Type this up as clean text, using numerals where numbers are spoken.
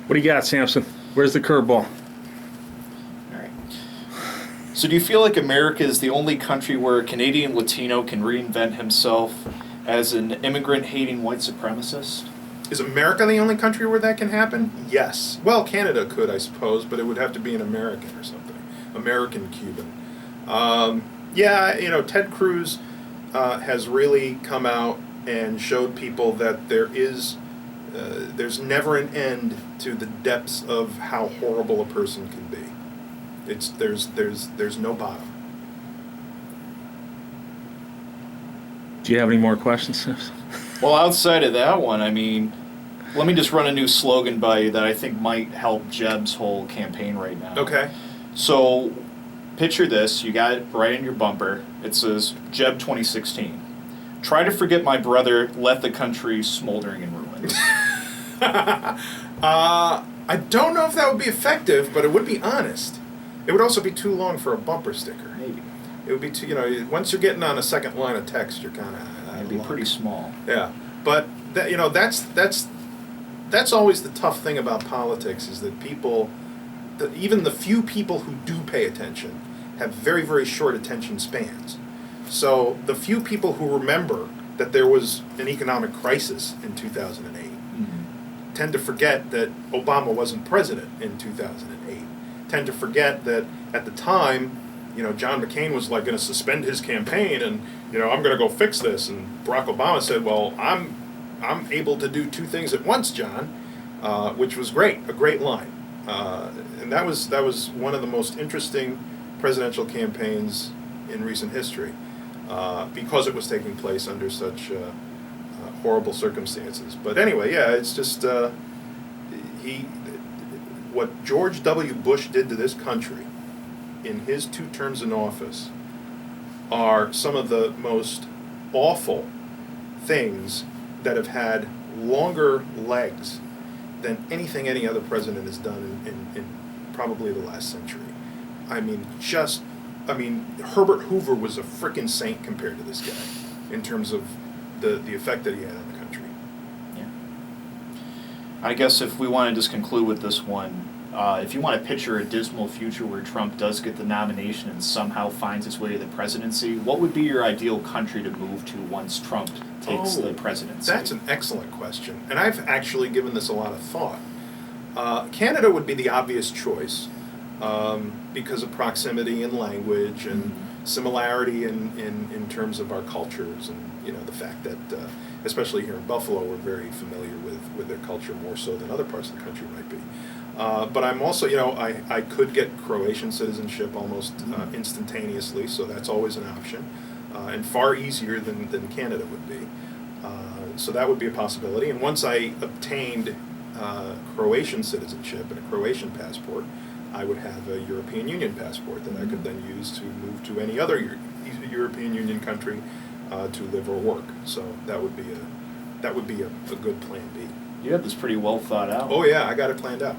What do you got, Sampson? Where's the curveball? All right. So do you feel like America is the only country where a Canadian Latino can reinvent himself as an immigrant-hating white supremacist? Is America the only country where that can happen? Yes. Well, Canada could, I suppose, but it would have to be an American or something. American Cuban. Ted Cruz has really come out and showed people that there's never an end to the depths of how horrible a person can be. There's no bottom. Do you have any more questions, Sampson? Well, outside of that one, I mean, let me just run a new slogan by you that I think might help Jeb's whole campaign right now. Okay. So, picture this. You got it right in your bumper. It says, Jeb 2016. Try to forget my brother, left the country smoldering in ruins. I don't know if that would be effective, but it would be honest. It would also be too long for a bumper sticker. Maybe. It would be too, once you're getting on a second line of text, you're kind of It'd be pretty small. Yeah, but that's always the tough thing about politics is that people, even the few people who do pay attention, have very, very short attention spans. So the few people who remember that there was an economic crisis in 2008 tend to forget that Obama wasn't president in 2008. Tend to forget that at the time, John McCain was like going to suspend his campaign and, I'm going to go fix this. And Barack Obama said, well, I'm able to do two things at once, John, which was great, a great line. And that was one of the most interesting presidential campaigns in recent history because it was taking place under such horrible circumstances. But anyway, yeah, it's just what George W. Bush did to this country in his 2 terms in office are some of the most awful things that have had longer legs than anything any other president has done in probably the last century. I mean, Herbert Hoover was a frickin' saint compared to this guy in terms of the effect that he had on the country. Yeah. I guess if we want to just conclude with this one, if you want to picture a dismal future where Trump does get the nomination and somehow finds his way to the presidency, what would be your ideal country to move to once Trump takes the presidency? That's an excellent question, and I've actually given this a lot of thought. Canada would be the obvious choice because of proximity and language and similarity in terms of our cultures and the fact that especially here in Buffalo we're very familiar with their culture more so than other parts of the country might be. But I'm also, I could get Croatian citizenship almost instantaneously, so that's always an option, and far easier than Canada would be. So that would be a possibility. And once I obtained Croatian citizenship and a Croatian passport, I would have a European Union passport that I could then use to move to any other European Union country to live or work. So that would be a good plan B. You have this pretty well thought out. Oh yeah, I got it planned out.